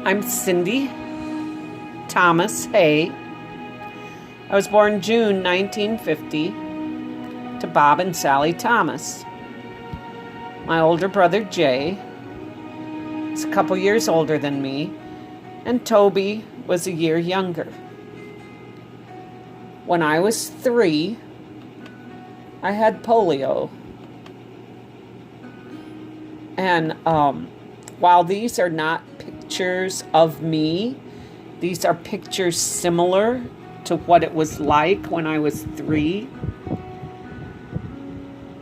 I'm Cindy Thomas Hay. I was born June 1950 to Bob and Sally Thomas. My older brother Jay is a couple years older than me, and Toby was a year younger. When I was 3, I had polio. And while these are not pictures of me, these are pictures similar to what it was like when I was 3.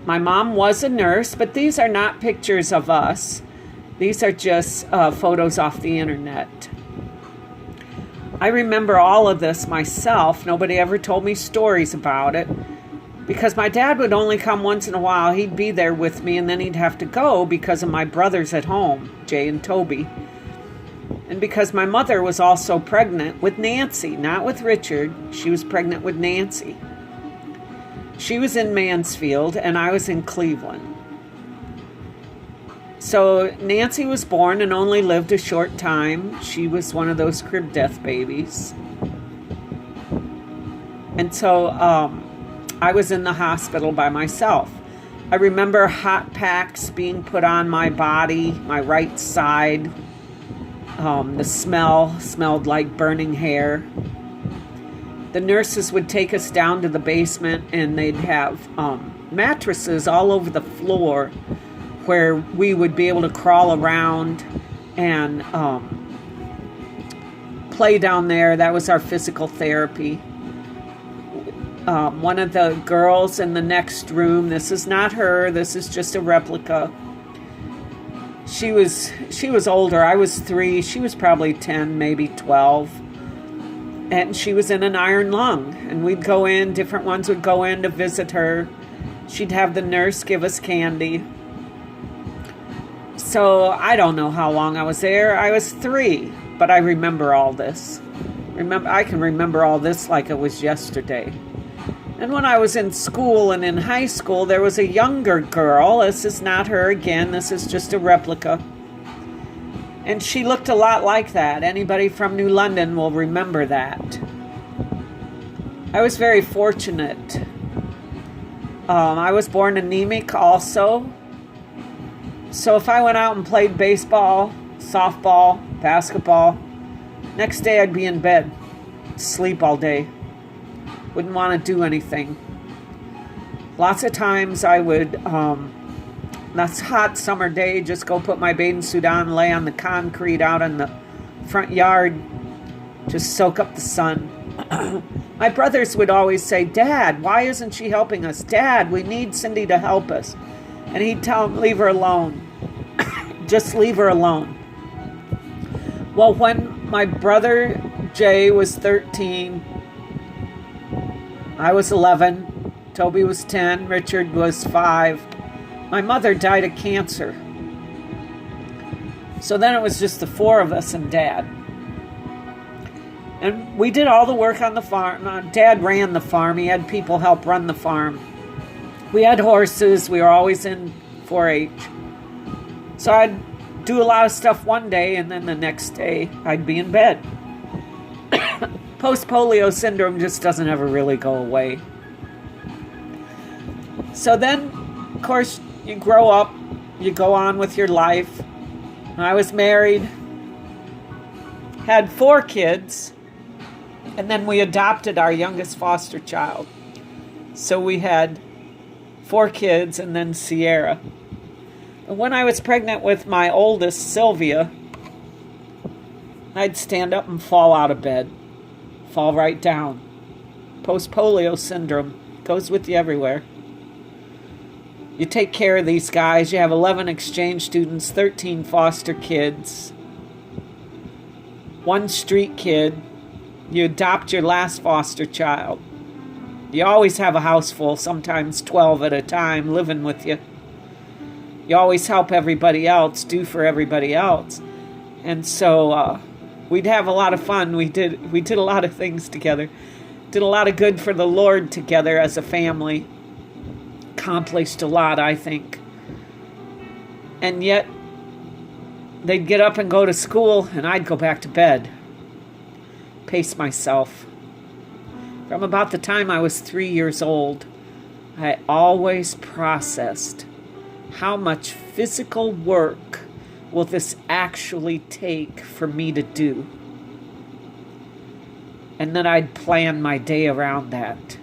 My mom was a nurse, but these are not pictures of us. These are just photos off the internet. I remember all of this myself. Nobody ever told me stories about it, because my dad would only come once in a while. He'd be there with me, and then he'd have to go because of my brothers at home, Jay and Toby. And because my mother was also pregnant with Nancy, not with Richard. She was pregnant with Nancy. She was in Mansfield, and I was in Cleveland. So Nancy was born and only lived a short time. She was one of those crib death babies. And so I was in the hospital by myself. I remember hot packs being put on my body, my right side. The smell smelled like burning hair. The nurses would take us down to the basement, and they'd have mattresses all over the floor where we would be able to crawl around and play down there. That was our physical therapy. One of the girls in the next room, this is not her, this is just a replica. She was older. I was 3. She was probably 10, maybe 12. And she was in an iron lung. And we'd go in, different ones would go in to visit her. She'd have the nurse give us candy. So I don't know how long I was there. I was 3, but I remember all this. I can remember all this like it was yesterday. And when I was in school and in high school, there was a younger girl. This is not her again. This is just a replica. And she looked a lot like that. Anybody from New London will remember that. I was very fortunate. I was born anemic also. So if I went out and played baseball, softball, basketball, next day I'd be in bed, sleep all day. Wouldn't want to do anything. Lots of times I would, that's hot summer day, just go put my bathing suit on, lay on the concrete out in the front yard, just soak up the sun. My brothers would always say, "Dad, why isn't she helping us? Dad, we need Cindy to help us." And he'd tell them, "Leave her alone. Just leave her alone." Well, when my brother Jay was 13, I was 11, Toby was 10, Richard was 5. My mother died of cancer. So then it was just the 4 of us and Dad. And we did all the work on the farm. Dad ran the farm. He had people help run the farm. We had horses. We were always in 4-H. So I'd do a lot of stuff one day, and then the next day I'd be in bed. Post-polio syndrome just doesn't ever really go away. So then, of course, you grow up, you go on with your life. I was married, had 4 kids, and then we adopted our youngest foster child. So we had 4 kids and then Sierra. And when I was pregnant with my oldest, Sylvia, I'd stand up and fall out of bed. Fall right down. Post-polio syndrome goes with you everywhere. You take care of these guys. You have 11 exchange students, 13 foster kids, 1 street kid. You adopt your last foster child. You always have a house full, sometimes 12 at a time, living with you. You always help everybody else, do for everybody else. And so we'd have a lot of fun. We did a lot of things together. Did a lot of good for the Lord together as a family. Accomplished a lot, I think. And yet they'd get up and go to school, and I'd go back to bed. Pace myself. From about the time I was 3 years old, I always processed how much physical work will this actually take for me to do. And then I'd plan my day around that.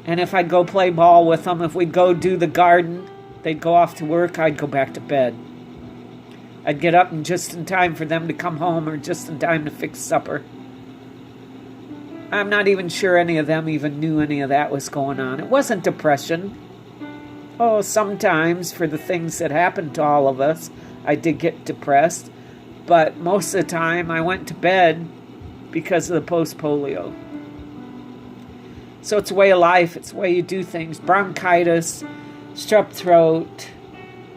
And if I'd go play ball with them, if we'd go do the garden, they'd go off to work, I'd go back to bed. I'd get up just in time for them to come home or just in time to fix supper. I'm not even sure any of them even knew any of that was going on. It wasn't depression. Oh, sometimes for the things that happened to all of us, I did get depressed. But most of the time I went to bed because of the post-polio. So it's a way of life. It's the way you do things. Bronchitis, strep throat,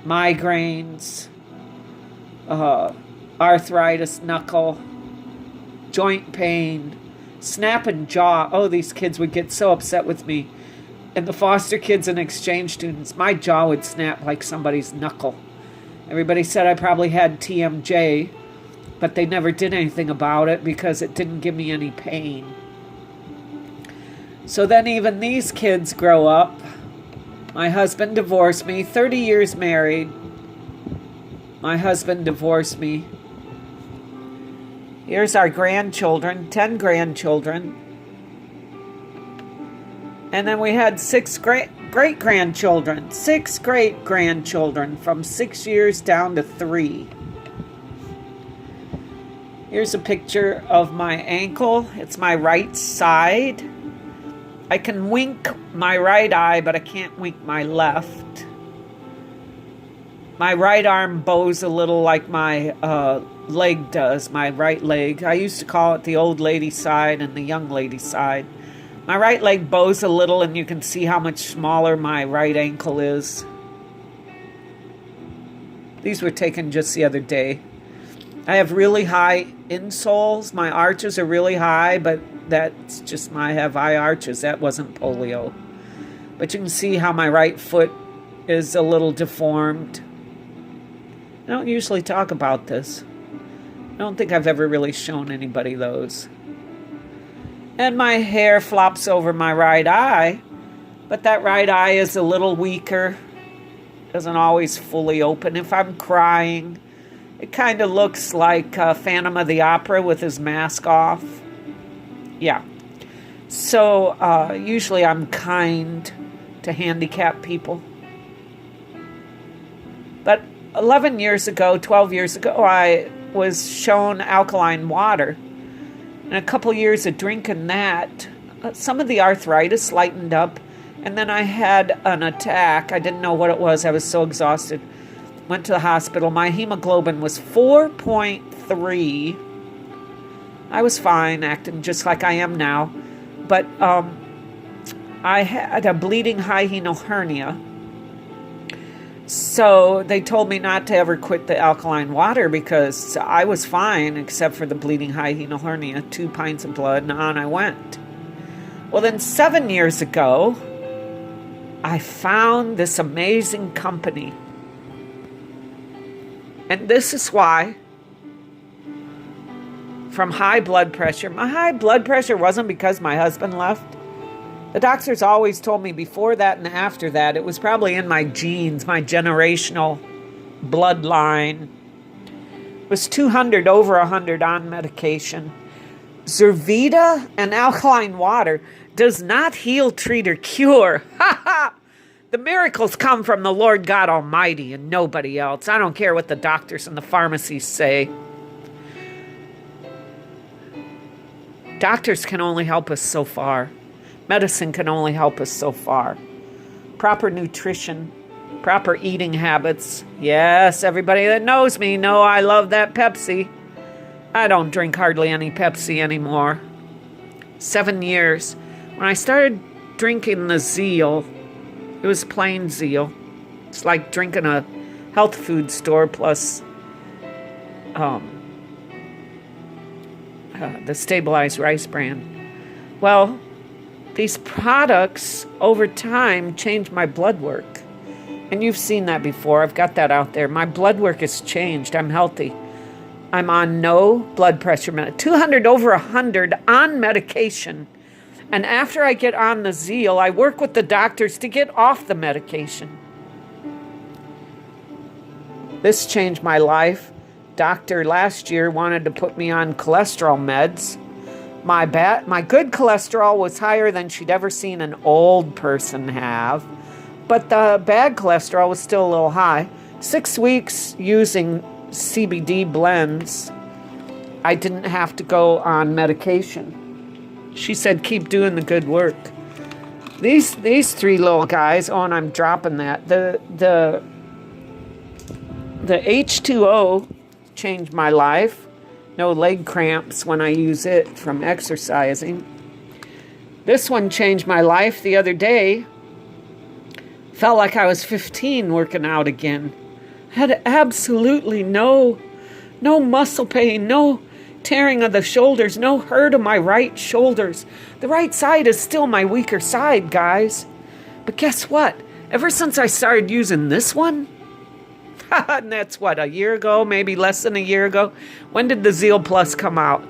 migraines, arthritis, knuckle, joint pain, snapping jaw. Oh, these kids would get so upset with me. And the foster kids and exchange students, my jaw would snap like somebody's knuckle. Everybody said I probably had TMJ, but they never did anything about it because it didn't give me any pain. So then even these kids grow up. My husband divorced me, 30 years married. My husband divorced me. Here's our grandchildren, 10 grandchildren. And then we had 6 great-grandchildren. 6 great-grandchildren from 6 years down to 3. Here's a picture of my ankle. It's my right side. I can wink my right eye, but I can't wink my left. My right arm bows a little like my leg does, my right leg. I used to call it the old lady side and the young lady side. My right leg bows a little, and you can see how much smaller my right ankle is. These were taken just the other day. I have really high insoles. My arches are really high, but that's just I have high arches. That wasn't polio. But you can see how my right foot is a little deformed. I don't usually talk about this. I don't think I've ever really shown anybody those. And my hair flops over my right eye, but that right eye is a little weaker. Doesn't always fully open. If I'm crying, it kind of looks like Phantom of the Opera with his mask off. Yeah. So usually I'm kind to handicapped people. But 11 years ago, 12 years ago, I was shown alkaline water. And a couple years of drinking that, some of the arthritis lightened up. And then I had an attack. I didn't know what it was. I was so exhausted. Went to the hospital. My hemoglobin was 4.3. I was fine, acting just like I am now. But I had a bleeding hyenatal hernia. So they told me not to ever quit the alkaline water because I was fine except for the bleeding hyenatal hernia, 2 pints of blood, and on I went. Well, then 7 years ago, I found this amazing company. And this is why, from high blood pressure, my high blood pressure wasn't because my husband left. The doctors always told me before that and after that, it was probably in my genes, my generational bloodline. It was 200, over 100 on medication. Zervita and alkaline water does not heal, treat, or cure. Ha ha! The miracles come from the Lord God Almighty and nobody else. I don't care what the doctors and the pharmacies say. Doctors can only help us so far. Medicine can only help us so far. Proper nutrition, proper eating habits. Yes, everybody that knows me know I love that Pepsi. I don't drink hardly any Pepsi anymore. 7 years. When I started drinking the Zeal, it was plain Zeal. It's like drinking a health food store plus the stabilized rice bran. Well, these products over time changed my blood work. And you've seen that before. I've got that out there. My blood work has changed. I'm healthy. I'm on no blood pressure med, 200 over 100 on medication. And after I get on the Zeal, I work with the doctors to get off the medication. This changed my life. Doctor last year wanted to put me on cholesterol meds. My good cholesterol was higher than she'd ever seen an old person have. But the bad cholesterol was still a little high. 6 weeks using CBD blends, I didn't have to go on medication. She said, keep doing the good work. These three little guys, oh, and I'm dropping that. The H2O changed my life. No leg cramps when I use it from exercising. This one changed my life the other day. Felt like I was 15 working out again. Had absolutely no muscle pain, no tearing of the shoulders, no hurt of my right shoulders. The right side is still my weaker side, guys. But guess what? Ever since I started using this one, and that's what, a year ago, maybe less than a year ago. When did the Zeal Plus come out?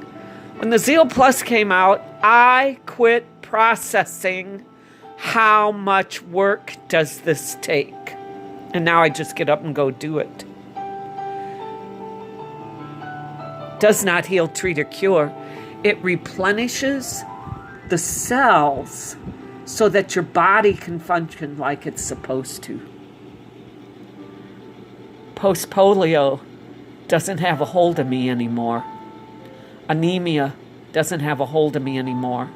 When the Zeal Plus came out, I quit processing how much work does this take. And now I just get up and go do it. Does not heal, treat, or cure. It replenishes the cells so that your body can function like it's supposed to. Post-polio doesn't have a hold of me anymore. Anemia doesn't have a hold of me anymore.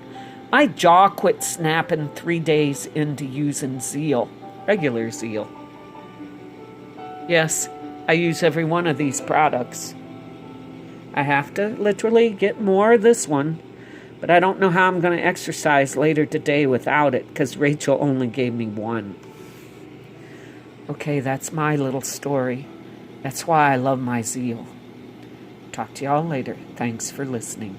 My jaw quit snapping 3 days into using Zeal, regular Zeal. Yes, I use every one of these products. I have to literally get more of this one, but I don't know how I'm going to exercise later today without it, because Rachel only gave me one. Okay, that's my little story. That's why I love my Zeal. Talk to y'all later. Thanks for listening.